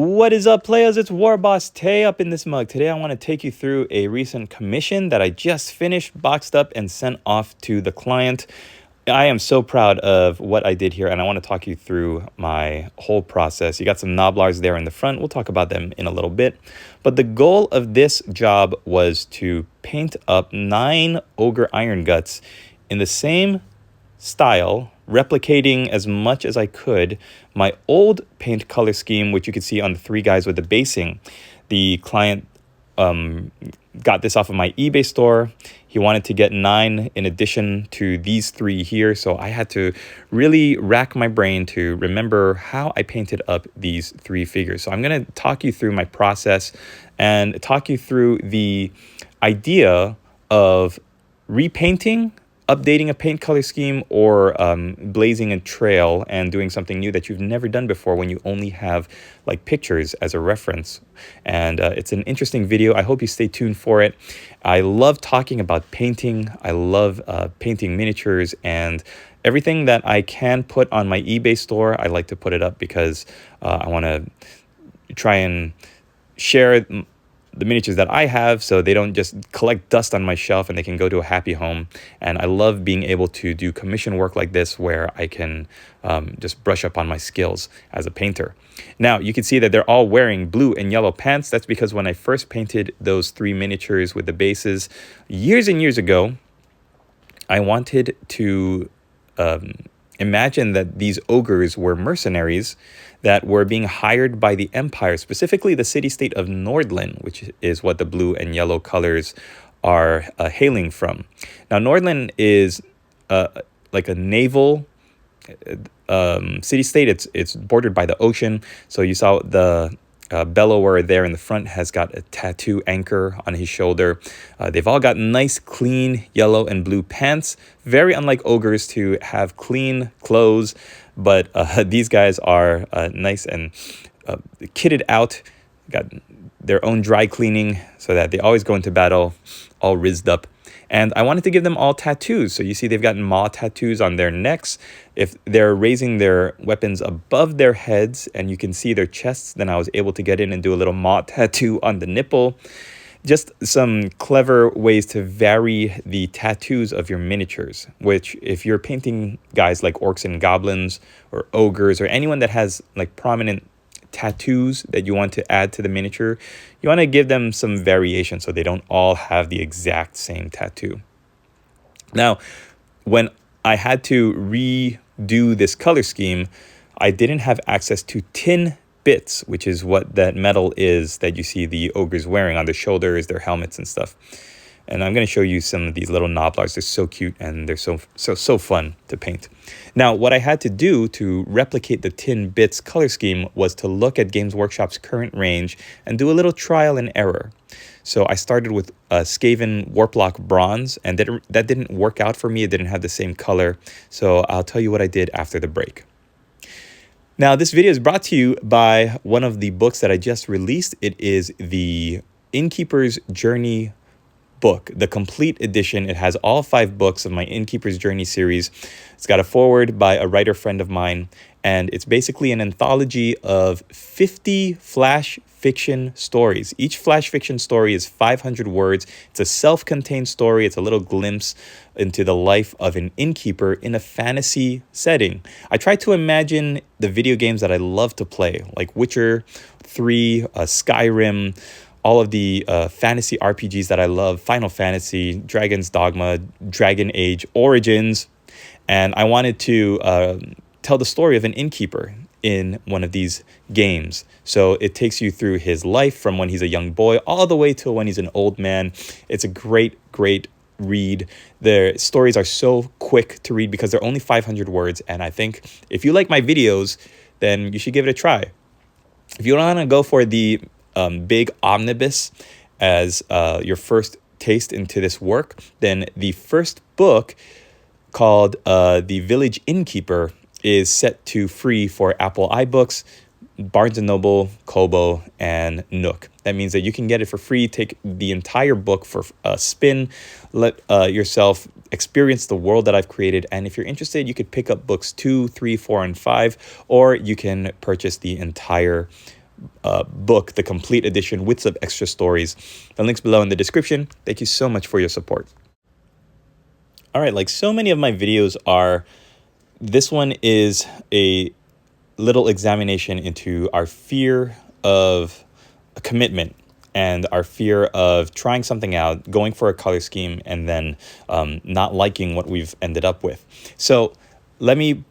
What is up, players? It's Warboss Tay up in this mug. Today I want to take you through a recent commission that I just finished, boxed up, and sent off to the client. I am so proud of what I did here, and I want to talk you through my whole process. You got some knoblars there in the front. We'll talk about them in a little bit. But the goal of this job was to paint up 9 Ogre Iron Guts in the same style, replicating as much as I could my old paint color scheme, which you can see on the 3 guys with the basing. The client got this off of my eBay store. He wanted to get 9 in addition to these 3 here, so I had to really rack my brain to remember how I painted up these 3 figures. So I'm going to talk you through my process and talk you through the idea of repainting, updating a paint color scheme, or blazing a trail and doing something new that you've never done before when you only have like pictures as a reference. And it's an interesting video. I hope you stay tuned for it. I love talking about painting. I love painting miniatures, and everything that I can put on my eBay store, I like to put it up because I want to try and share the miniatures that I have so they don't just collect dust on my shelf and they can go to a happy home. And I love being able to do commission work like this where I can just brush up on my skills as a painter. Now you can see that they're all wearing blue and yellow pants. That's because when I first painted those 3 miniatures with the bases years and years ago, I wanted to imagine that these ogres were mercenaries that were being hired by the Empire, specifically the city-state of Nordland, which is what the blue and yellow colors are hailing from. Now, Nordland is like a naval city-state. It's bordered by the ocean. So you saw the bellower there in the front has got a tattoo anchor on his shoulder. They've all got nice, clean yellow and blue pants. Very unlike ogres to have clean clothes, but these guys are nice and kitted out. Got their own dry cleaning so that they always go into battle all rizzed up. And I wanted to give them all tattoos. So you see they've got maw tattoos on their necks. If they're raising their weapons above their heads and you can see their chests, then I was able to get in and do a little maw tattoo on the nipple. Just some clever ways to vary the tattoos of your miniatures, which if you're painting guys like orcs and goblins or ogres or anyone that has like prominent tattoos that you want to add to the miniature, you want to give them some variation so they don't all have the exact same tattoo. Now, when I had to redo this color scheme, I didn't have access to tin bits, which is what that metal is that you see the ogres wearing on their shoulders, their helmets and stuff. And I'm going to show you some of these little knoblars. They're so cute and they're so fun to paint. Now, what I had to do to replicate the tin bits color scheme was to look at Games Workshop's current range and do a little trial and error. So I started with Skaven Warplock Bronze, and that didn't work out for me. It didn't have the same color. So I'll tell you what I did after the break. Now, this video is brought to you by one of the books that I just released. It is the Innkeeper's Journey book, the complete edition. It has all 5 books of my Innkeeper's Journey series. It's got a foreword by a writer friend of mine, and it's basically an anthology of 50 flash fiction stories. Each flash fiction story is 500 words. It's a self-contained story. It's a little glimpse into the life of an innkeeper in a fantasy setting. I try to imagine the video games that I love to play, like Witcher 3, Skyrim, all of the fantasy RPGs that I love, Final Fantasy, Dragon's Dogma, Dragon Age Origins, and I wanted to tell the story of an innkeeper in one of these games. So it takes you through his life from when he's a young boy all the way to when he's an old man. It's a great read. The stories are so quick to read because they're only 500 words, and I think if you like my videos, then you should give it a try. If you want to go for the big omnibus as your first taste into this work, then the first book called The Village Innkeeper is set to free for Apple iBooks, Barnes & Noble, Kobo, and Nook. That means that you can get it for free, take the entire book for a spin, let yourself experience the world that I've created. And if you're interested, you could pick up books 2, 3, 4, and 5, or you can purchase the entire book, the complete edition with some extra stories. The link's below in the description. Thank you so much for your support. All right, like so many of my videos are, this one is a little examination into our fear of a commitment and our fear of trying something out, going for a color scheme, and then not liking what we've ended up with. So let me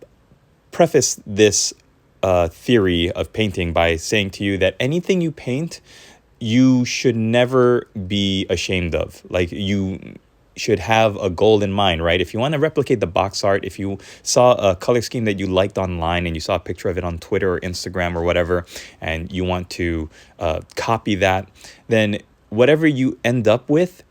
preface this theory of painting by saying to you that anything you paint, you should never be ashamed of. Like, you should have a goal in mind, right? If you want to replicate the box art, if you saw a color scheme that you liked online and you saw a picture of it on Twitter or Instagram or whatever, and you want to copy that, then whatever you end up with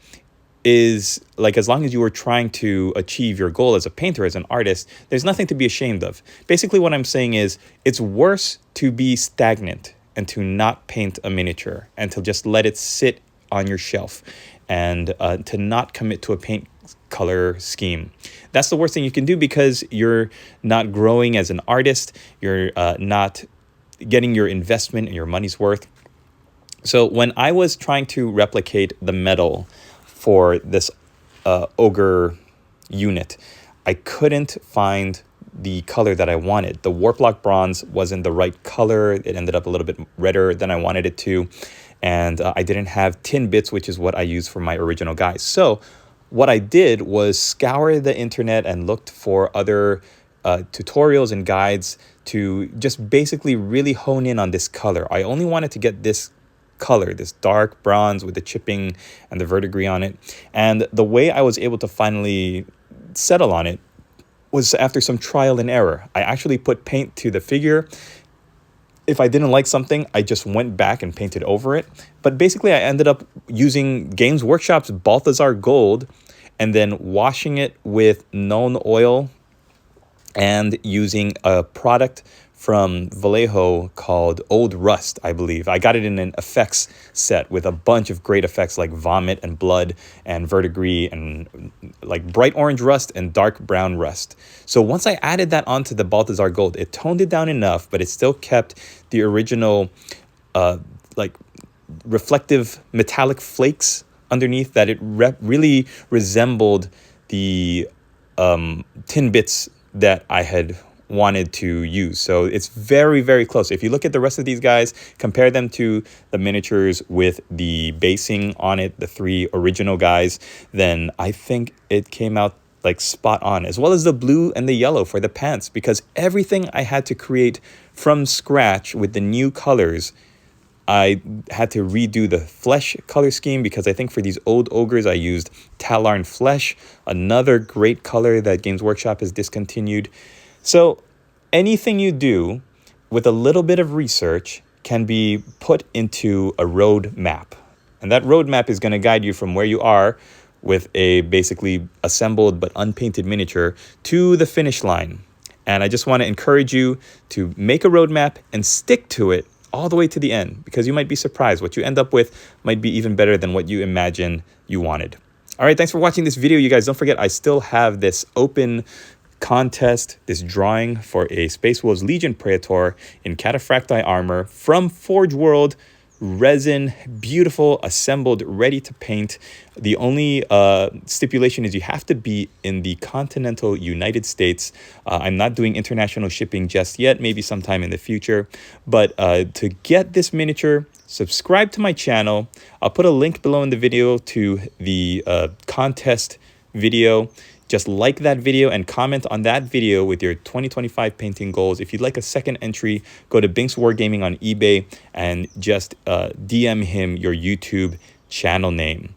is, like, as long as you were trying to achieve your goal as a painter, as an artist, there's nothing to be ashamed of. Basically, what I'm saying is it's worse to be stagnant and to not paint a miniature and to just let it sit on your shelf and to not commit to a paint color scheme. That's the worst thing you can do, because you're not growing as an artist. You're not getting your investment and your money's worth. So when I was trying to replicate the metal for this Ogre unit, I couldn't find the color that I wanted. The Warplock bronze wasn't the right color. It ended up a little bit redder than I wanted it to. And I didn't have tin bits, which is what I used for my original guys. So what I did was scour the internet and looked for other tutorials and guides to just basically really hone in on this color. I only wanted to get this color, this dark bronze with the chipping and the verdigris on it. And the way I was able to finally settle on it was after some trial and error. I actually put paint to the figure. If I didn't like something, I just went back and painted over it. But basically, I ended up using Games Workshop's Balthazar Gold and then washing it with Known Oil and using a product from Vallejo called Old Rust, I believe. I got it in an effects set with a bunch of great effects like vomit and blood and verdigris and like bright orange rust and dark brown rust. So once I added that onto the Balthazar Gold, it toned it down enough, but it still kept the original like reflective metallic flakes underneath, that it really resembled the tin bits that I had wanted to use. So it's very, very close. If you look at the rest of these guys, compare them to the miniatures with the basing on it, the 3 original guys, then I think it came out like spot on, as well as the blue and the yellow for the pants, because everything I had to create from scratch with the new colors. I had to redo the flesh color scheme, because I think for these old ogres I used Talarn Flesh, another great color that Games Workshop has discontinued. So anything you do with a little bit of research can be put into a road map. And that road map is going to guide you from where you are with a basically assembled but unpainted miniature to the finish line. And I just want to encourage you to make a roadmap and stick to it all the way to the end, because you might be surprised. What you end up with might be even better than what you imagine you wanted. All right, thanks for watching this video, you guys. Don't forget, I still have this open contest, this drawing for a Space Wolves Legion Praetor in Cataphractii armor from Forge World, resin, beautiful, assembled, ready to paint. The only stipulation is you have to be in the continental United States. I'm not doing international shipping just yet, maybe sometime in the future. But to get this miniature, subscribe to my channel. I'll put a link below in the video to the contest video. Just like that video and comment on that video with your 2025 painting goals. If you'd like a second entry, go to Binx Wargaming on eBay and just DM him your YouTube channel name.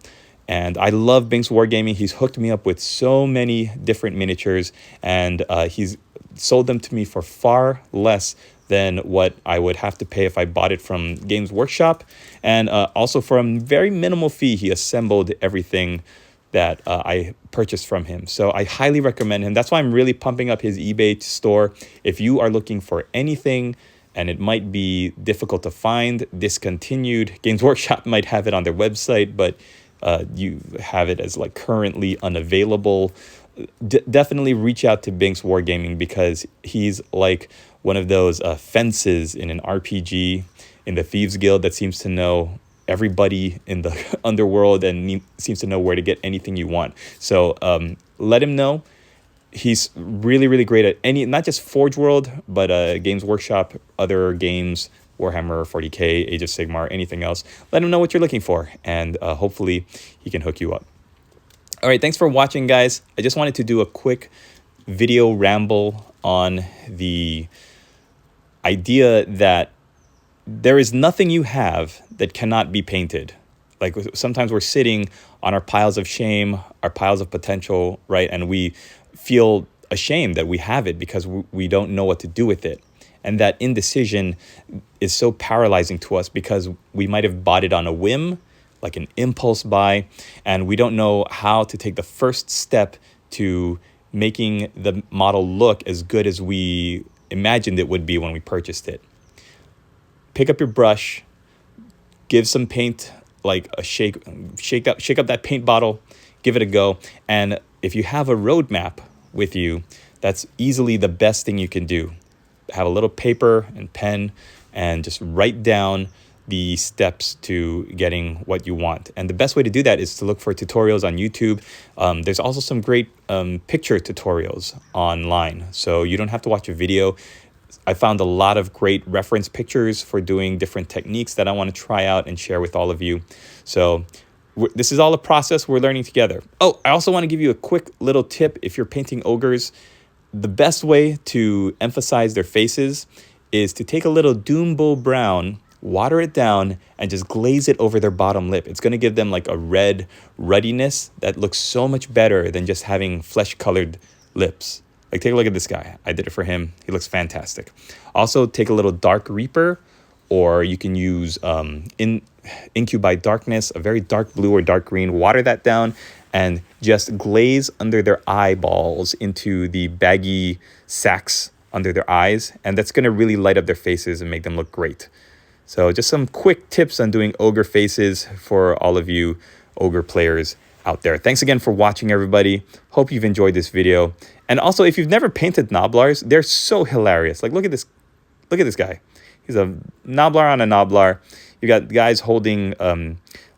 And I love Binx Wargaming. He's hooked me up with so many different miniatures, and he's sold them to me for far less than what I would have to pay if I bought it from Games Workshop. And also for a very minimal fee, he assembled everything that I purchased from him. So I highly recommend him. That's why I'm really pumping up his eBay store. If you are looking for anything and it might be difficult to find, discontinued, Games Workshop might have it on their website, but you have it as like currently unavailable, definitely reach out to Binx Wargaming, because he's like one of those fences in an RPG in the Thieves Guild that seems to know everybody in the underworld and seems to know where to get anything you want. So let him know. He's really, really great at not just Forge World, but Games Workshop, other games, Warhammer 40K, Age of Sigmar, anything else. Let him know what you're looking for, and hopefully he can hook you up. All right, thanks for watching, guys. I just wanted to do a quick video ramble on the idea that there is nothing you have that cannot be painted. Like sometimes we're sitting on our piles of shame, our piles of potential, right? And we feel ashamed that we have it because we don't know what to do with it. And that indecision is so paralyzing to us because we might have bought it on a whim, like an impulse buy, and we don't know how to take the first step to making the model look as good as we imagined it would be when we purchased it. Pick up your brush, give some paint like a shake up that paint bottle, give it a go. And if you have a roadmap with you, that's easily the best thing you can do. Have a little paper and pen and just write down the steps to getting what you want. And the best way to do that is to look for tutorials on YouTube. There's also some great picture tutorials online, so you don't have to watch a video. I found a lot of great reference pictures for doing different techniques that I want to try out and share with all of you. So this is all a process we're learning together. Oh, I also want to give you a quick little tip. If you're painting ogres, the best way to emphasize their faces is to take a little Doom Bull Brown, water it down, and just glaze it over their bottom lip. It's going to give them like a red ruddiness that looks so much better than just having flesh-colored lips. Like, take a look at this guy. I did it for him. He looks fantastic. Also, take a little Dark Reaper, or you can use Incubate by Darkness, a very dark blue or dark green. Water that down and just glaze under their eyeballs into the baggy sacs under their eyes. And that's going to really light up their faces and make them look great. So just some quick tips on doing ogre faces for all of you ogre players out there. Thanks again for watching, everybody. Hope you've enjoyed this video. And also, if you've never painted Gnoblars, they're so hilarious. Like, look at this guy. He's a Gnoblar on a Gnoblar. You got guys holding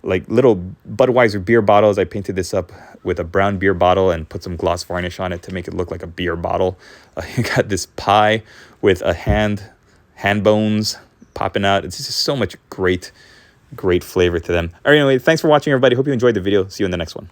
like little Budweiser beer bottles. I painted this up with a brown beer bottle and put some gloss varnish on it to make it look like a beer bottle. You got this pie with a hand bones popping out. It's just so much great flavor to them. All right, anyway, thanks for watching, everybody. Hope you enjoyed the video. See you in the next one.